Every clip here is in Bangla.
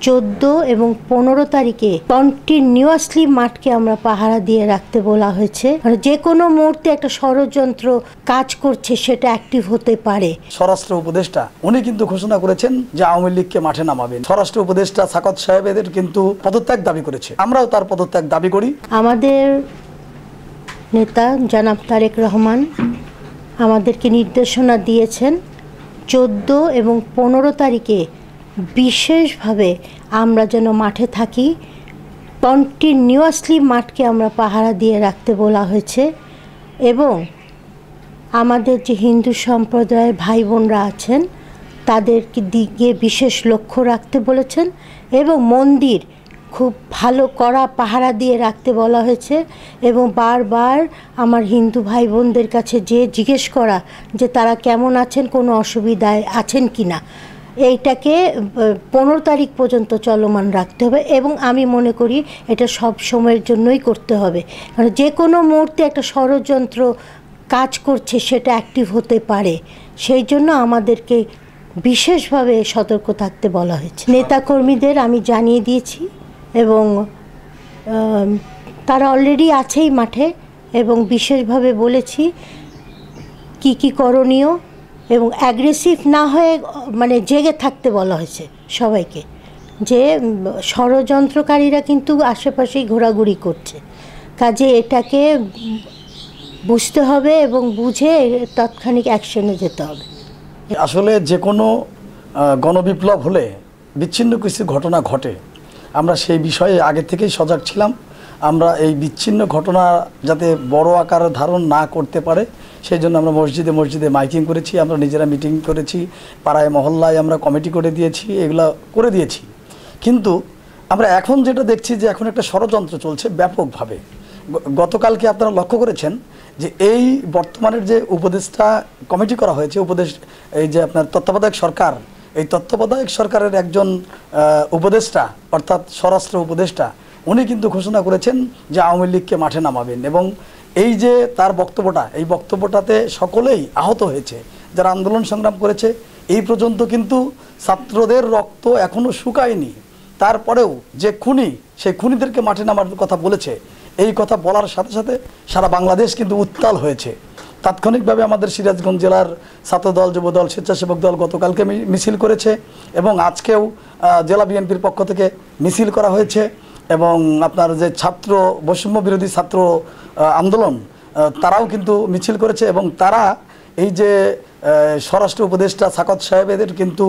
14 এবং 15 তারিখে কন্টিনিউয়াসলি মাঠকে আমরা পাহারা দিয়ে রাখতে বলা হয়েছে। মানে যে কোনো মুহূর্তে একটা ষড়যন্ত্র কাজ করছে, সেটা অ্যাক্টিভ হতে পারে। স্বরাষ্ট্র উপদেষ্টা উনি কিন্তু ঘোষণা করেছেন যে আওয়ামী লীগকে মাঠে নামাবেন। স্বরাষ্ট্র উপদেষ্টা সাকত সাহেবের কিন্তু পদত্যাগ দাবি করেছে, আমরাও তার পদত্যাগ দাবি করি। আমাদের নেতা জনাব তারেক রহমান আমাদেরকে নির্দেশনা দিয়েছেন 14 এবং 15 তারিখে বিশেষভাবে আমরা যেন মাঠে থাকি। কন্টিনিউয়াসলি মাঠকে আমরা পাহারা দিয়ে রাখতে বলা হয়েছে এবং আমাদের যে হিন্দু সম্প্রদায়ের ভাই বোনরা আছেন তাদেরকে দিকে বিশেষ লক্ষ্য রাখতে বলেছেন এবং মন্দির খুব ভালো কড়া পাহারা দিয়ে রাখতে বলা হয়েছে এবং বারবার আমার হিন্দু ভাই বোনদের কাছে যে জিজ্ঞেস করা যে তারা কেমন আছেন, কোনো অসুবিধায় আছেন কি না, এইটাকে 15 তারিখ পর্যন্ত চলমান রাখতে হবে এবং আমি মনে করি এটা সব সময়ের জন্যই করতে হবে। কারণ যে কোনো মুহূর্তে একটা ষড়যন্ত্র কাজ করছে, সেটা অ্যাক্টিভ হতে পারে। সেই জন্য আমাদেরকে বিশেষভাবে সতর্ক থাকতে বলা হয়েছে। নেতাকর্মীদের আমি জানিয়ে দিয়েছি এবং তারা অলরেডি আছেই মাঠে এবং বিশেষভাবে বলেছি কি কি করণীয় এবং অ্যাগ্রেসিভ না হয়ে মানে জেগে থাকতে বলা হয়েছে সবাইকে, যে ষড়যন্ত্রকারীরা কিন্তু আশেপাশেই ঘোরাঘুরি করছে, কাজে এটাকে বুঝতে হবে এবং বুঝে তাৎক্ষণিক অ্যাকশনে যেতে হবে। আসলে যে কোনো গণবিপ্লব হলে বিচ্ছিন্ন কিছু ঘটনা ঘটে, আমরা সেই বিষয়ে আগে থেকেই সজাগ ছিলাম। আমরা এই বিচ্ছিন্ন ঘটনা যাতে বড় আকার ধারণ না করতে পারে সেই জন্য আমরা মসজিদে মসজিদে মাইকিং করেছি, আমরা নিজেরা মিটিং করেছি, পাড়ায় মহল্লায় আমরা কমিটি করে দিয়েছি, এগুলা করে দিয়েছি। কিন্তু আমরা এখন যেটা দেখছি যে এখন একটা ষড়যন্ত্র চলছে ব্যাপকভাবে। গতকালকে আপনারা লক্ষ্য করেছেন যে এই বর্তমানের যে উপদেষ্টা কমিটি করা হয়েছে, এই যে আপনার তত্ত্বাবধায়ক সরকার, এই তত্ত্বাবধায়ক সরকারের একজন উপদেষ্টা অর্থাৎ স্বরাষ্ট্র উপদেষ্টা উনি কিন্তু ঘোষণা করেছেন যে আওয়ামী লীগকে মাঠে নামাবেন এবং এই যে তার বক্তব্যটা, এই বক্তব্যটাতে সকলেই আহত হয়েছে যারা আন্দোলন সংগ্রাম করেছে। এই পর্যন্ত কিন্তু ছাত্রদের রক্ত এখনও শুকায়নি, তারপরেও যে খুনি, সেই খুনিদেরকে মাঠে নামার কথা বলেছে। এই কথা বলার সাথে সাথে সারা বাংলাদেশ কিন্তু উত্তাল হয়েছে। তাৎক্ষণিকভাবে আমাদের সিরাজগঞ্জ জেলার ছাত্রদল, যুবদল, স্বেচ্ছাসেবক দল গতকালকে মিছিল করেছে এবং আজকেও জেলা বিএনপির পক্ষ থেকে মিছিল করা হয়েছে এবং আপনার যে ছাত্র বৈষম্য বিরোধী ছাত্র আন্দোলন তারাও কিন্তু মিছিল করেছে এবং তারা এই যে স্বরাষ্ট্র উপদেষ্টা সাকত সাহেবের কিন্তু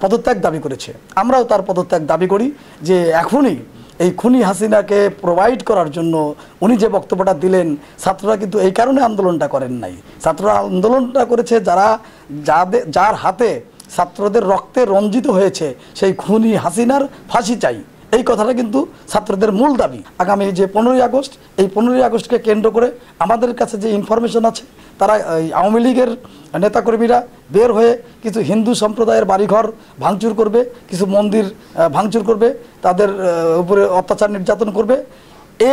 পদত্যাগ দাবি করেছে। আমরাও তার পদত্যাগ দাবি করি যে এখনই এই খুনি হাসিনাকে প্রোভাইড করার জন্য উনি যে বক্তব্যটা দিলেন, ছাত্ররা কিন্তু এই কারণে আন্দোলনটা করেন নাই। ছাত্ররা আন্দোলনটা করেছে যার হাতে ছাত্রদের রক্তে রঞ্জিত হয়েছে, সেই খুনি হাসিনার ফাঁসি চাই, এই কথাটা কিন্তু ছাত্রদের মূল দাবি। আগামী যে 15ই আগস্ট, এই 15ই আগস্টকে কেন্দ্র করে আমাদের কাছে যে ইনফরমেশন আছে, তারা আওয়ামী লীগের নেতাকর্মীরা বের হয়ে কিছু হিন্দু সম্প্রদায়ের বাড়িঘর ভাঙচুর করবে, কিছু মন্দির ভাঙচুর করবে, তাদের উপরে অত্যাচার নির্যাতন করবে।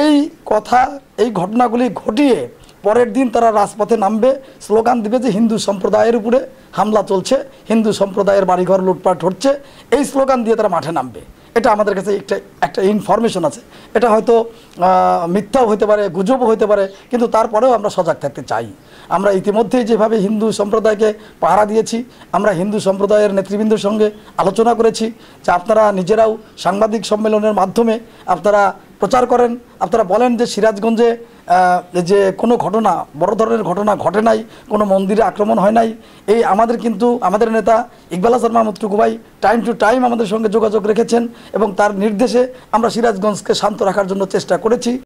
এই কথা, এই ঘটনাগুলি ঘটিয়ে পরের দিন তারা রাজপথে নামবে, স্লোগান দিবে যে হিন্দু সম্প্রদায়ের উপরে হামলা চলছে, হিন্দু সম্প্রদায়ের বাড়িঘর লুটপাট হচ্ছে, এই স্লোগান দিয়ে তারা মাঠে নামবে। এটা আমাদের কাছে একটা ইনফরমেশন আছে। এটা হয়তো মিথ্যাও হতে পারে, গুজবও হতে পারে, কিন্তু তারপরেও আমরা সজাগ থাকতে চাই। আমরা ইতিমধ্যেই যেভাবে হিন্দু সম্প্রদায়কে পাহারা দিয়েছি, আমরা হিন্দু সম্প্রদায়ের নেতৃবৃন্দের সঙ্গে আলোচনা করেছি যে আপনারা নিজেরাও সাংবাদিক সম্মেলনের মাধ্যমে আপনারা প্রচার করেন, আপনারা বলেন যে সিরাজগঞ্জে যে কোনো ঘটনা, বড় ধরনের ঘটনা ঘটে নাই, কোনো মন্দিরে আক্রমণ হয় নাই। এই আমাদের নেতা ইকবাল হাসান মাহমুদ টুকু ভাই টাইম টু টাইম আমাদের সঙ্গে যোগাযোগ রেখেছেন এবং তার নির্দেশে আমরা সিরাজগঞ্জকে শান্ত রাখার জন্য চেষ্টা করেছি।